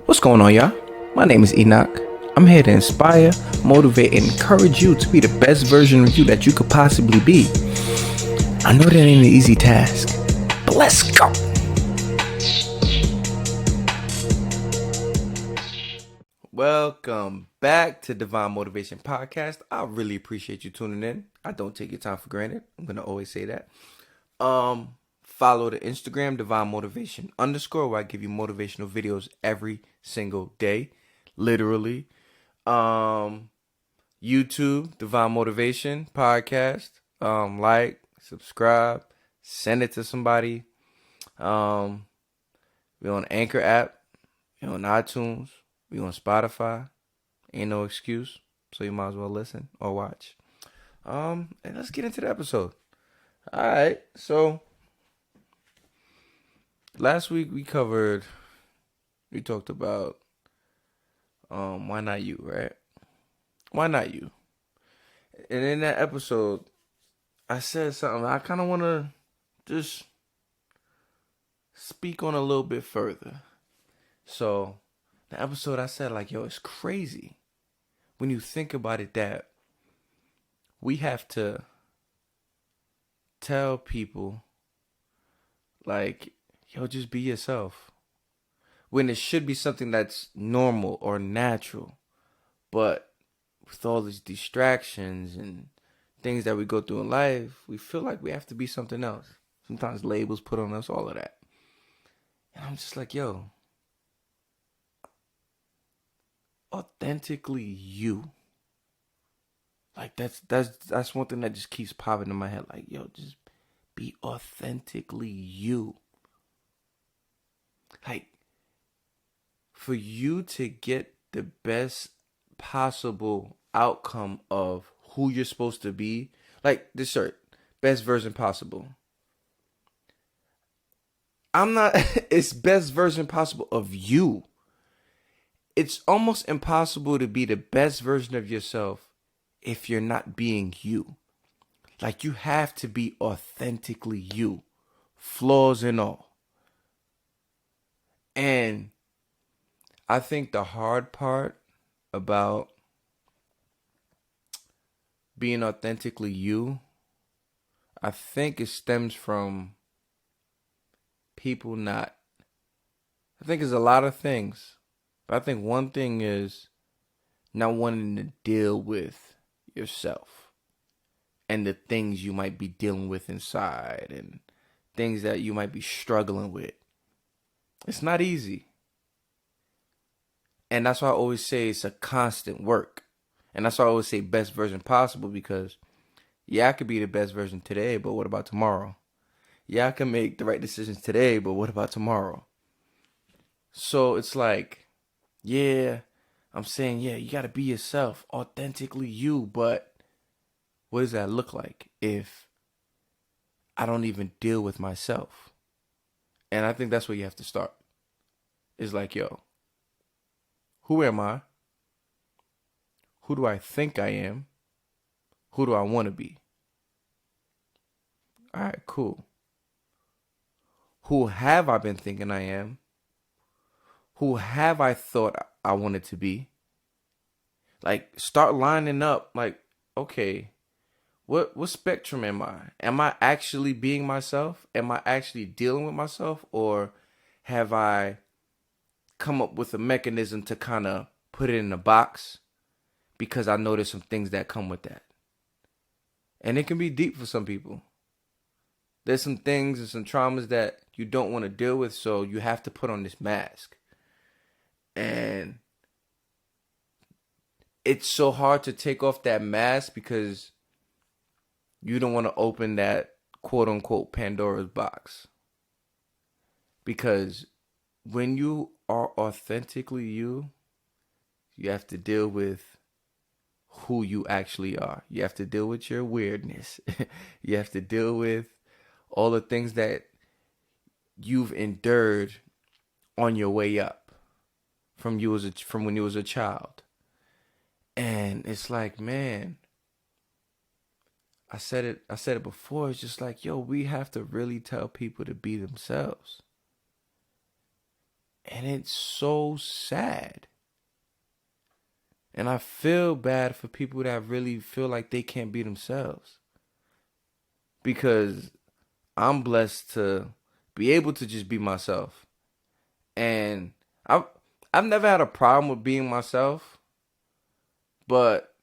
What's going on, y'all? My name is Enoch. I'm here to inspire, motivate, and encourage you to be the best version of you that you could possibly be. I know that ain't an easy task, but let's go. Welcome back to Divine Motivation Podcast. I really appreciate you tuning in. I don't take your time for granted. I'm gonna always say that. Follow the Instagram Divine Motivation _ where I give you motivational videos every single day, literally. YouTube Divine Motivation Podcast. Like, subscribe, send it to somebody. We're on Anchor app. We're on iTunes. We're on Spotify. Ain't no excuse, so you might as well listen or watch. And let's get into the episode. All right, so last week we talked about why not you, right? Why not you? And in that episode, I said something I kind of want to just speak on a little bit further. So, the episode I said, like, yo, it's crazy when you think about it that we have to tell people, like, yo, just be yourself. When it should be something that's normal or natural. But with all these distractions and things that we go through in life, we feel like we have to be something else. Sometimes labels put on us, all of that. And I'm just like, yo, authentically you. Like that's one thing that just keeps popping in my head. Like, yo, just be authentically you. Like, for you to get the best possible outcome of who you're supposed to be, like this shirt, best version possible. It's best version possible of you. It's almost impossible to be the best version of yourself if you're not being you. Like, you have to be authentically you, flaws and all. And I think the hard part about being authentically you, I think it stems from people not, I think it's a lot of things, but I think one thing is not wanting to deal with yourself and the things you might be dealing with inside and things that you might be struggling with. It's not easy. And that's why I always say it's a constant work. And that's why I always say best version possible, because yeah, I could be the best version today, but what about tomorrow? Yeah, I can make the right decisions today, but what about tomorrow? So it's like, yeah, I'm saying, yeah, you got to be yourself, authentically you, but what does that look like if I don't even deal with myself? And I think that's where you have to start. It's like, yo, who am I? Who do I think I am? Who do I want to be? All right, cool. Who have I been thinking I am? Who have I thought I wanted to be? Like, start lining up. Like, okay, what spectrum am I? Am I actually being myself? Am I actually dealing with myself? Or have I come up with a mechanism to kind of put it in a box because I know there's some things that come with that? And it can be deep for some people. There's some things and some traumas that you don't want to deal with, so you have to put on this mask. And it's so hard to take off that mask because you don't want to open that quote unquote Pandoras box. Because when you are authentically you, you have to deal with who you actually are. You have to deal with your weirdness. You have to deal with all the things that you've endured on your way up from when you was a child. And it's like, man, I said it before, it's just like, yo, we have to really tell people to be themselves. And it's so sad. And I feel bad for people that really feel like they can't be themselves. Because I'm blessed to be able to just be myself. And I've never had a problem with being myself. But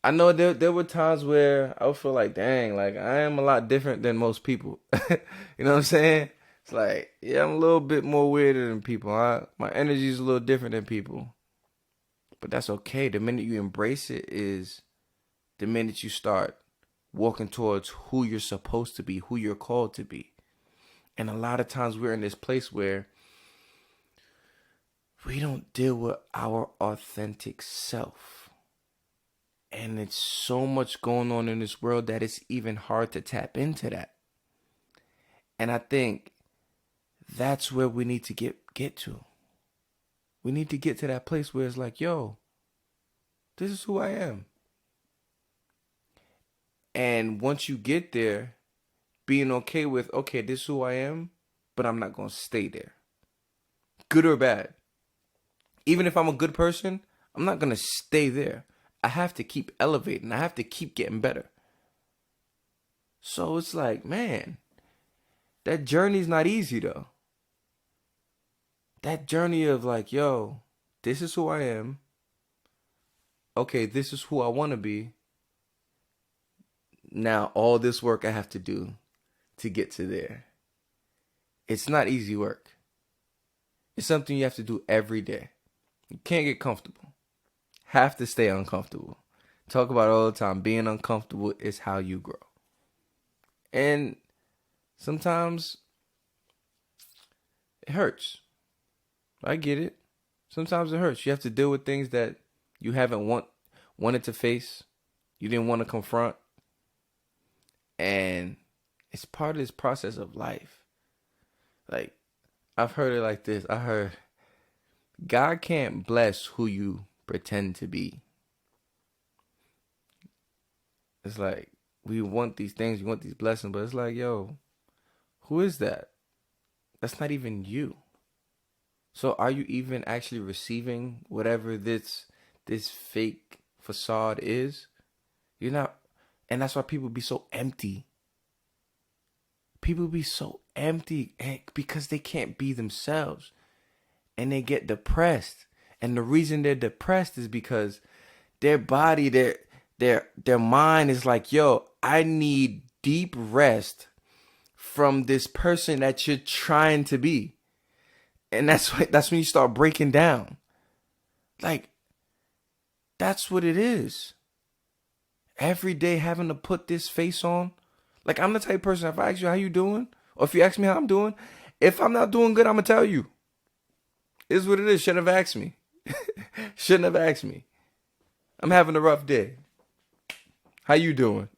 I know there were times where I would feel like, dang, like I am a lot different than most people. You know what I'm saying? It's like, yeah, I'm a little bit more weirder than people. My energy is a little different than people. But that's okay. The minute you embrace it is the minute you start walking towards who you're supposed to be, who you're called to be. And a lot of times we're in this place where we don't deal with our authentic self. And it's so much going on in this world that it's even hard to tap into that. And I think that's where we need to get to. We need to get to that place where it's like, yo, this is who I am. And once you get there, being okay with, okay, this is who I am, but I'm not going to stay there. Good or bad. Even if I'm a good person, I'm not going to stay there. I have to keep elevating. I have to keep getting better. So it's like, man, that journey's not easy though. That journey of like, yo, this is who I am. Okay, this is who I want to be. Now, all this work I have to do to get to there. It's not easy work. It's something you have to do every day. You can't get comfortable. Have to stay uncomfortable. Talk about it all the time. Being uncomfortable is how you grow. And sometimes it hurts. I get it. Sometimes it hurts. You have to deal with things that you haven't wanted to face. You didn't want to confront. And it's part of this process of life. Like, I've heard it like this. I heard, God can't bless who you pretend to be. It's like, we want these things, we want these blessings, but it's like, yo, who is that? That's not even you. So are you even actually receiving whatever this fake facade is? You're not. And that's why people be so empty. People be so empty because they can't be themselves. And they get depressed. And the reason they're depressed is because their body, their mind is like, yo, I need deep rest from this person that you're trying to be. And that's when you start breaking down. Like, that's what it is. Every day having to put this face on. Like, I'm the type of person, if I ask you how you doing, or if you ask me how I'm doing, if I'm not doing good, I'm going to tell you. It's what it is. Shouldn't have asked me. Shouldn't have asked me. I'm having a rough day. How you doing?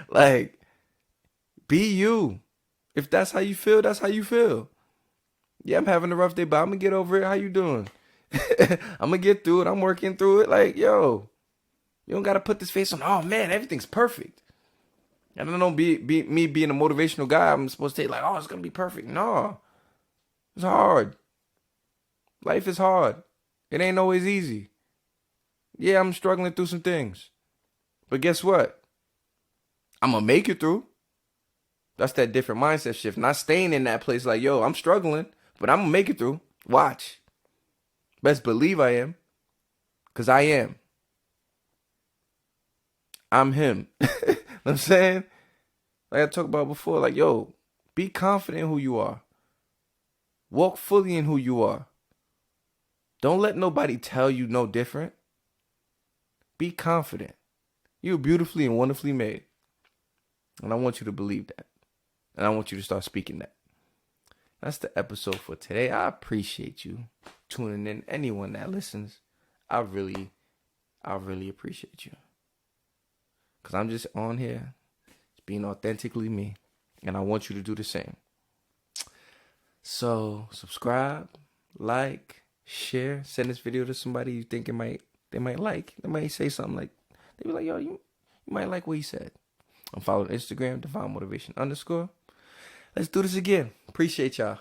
Like, be you. If that's how you feel, that's how you feel. Yeah, I'm having a rough day, but I'm going to get over it. How you doing? I'm going to get through it. I'm working through it. Like, yo, you don't got to put this face on. Oh, man, everything's perfect. I don't know, me being a motivational guy, I'm supposed to say like, oh, it's going to be perfect. No, it's hard. Life is hard. It ain't always easy. Yeah, I'm struggling through some things. But guess what? I'm going to make it through. That's that different mindset shift. Not staying in that place like, yo, I'm struggling, but I'm going to make it through. Watch. Best believe I am. Because I am. I'm him. You know what I'm saying? Like I talked about before, like, yo, be confident in who you are. Walk fully in who you are. Don't let nobody tell you no different. Be confident. You're beautifully and wonderfully made. And I want you to believe that. And I want you to start speaking that. That's the episode for today. I appreciate you tuning in. Anyone that listens, I really appreciate you. Because I'm just on here, being authentically me. And I want you to do the same. So, subscribe, like, share, send this video to somebody you think they might like. They might say something like, they be like, yo, you might like what he said. I'm following Instagram, Divine Motivation _. Let's do this again. Appreciate y'all.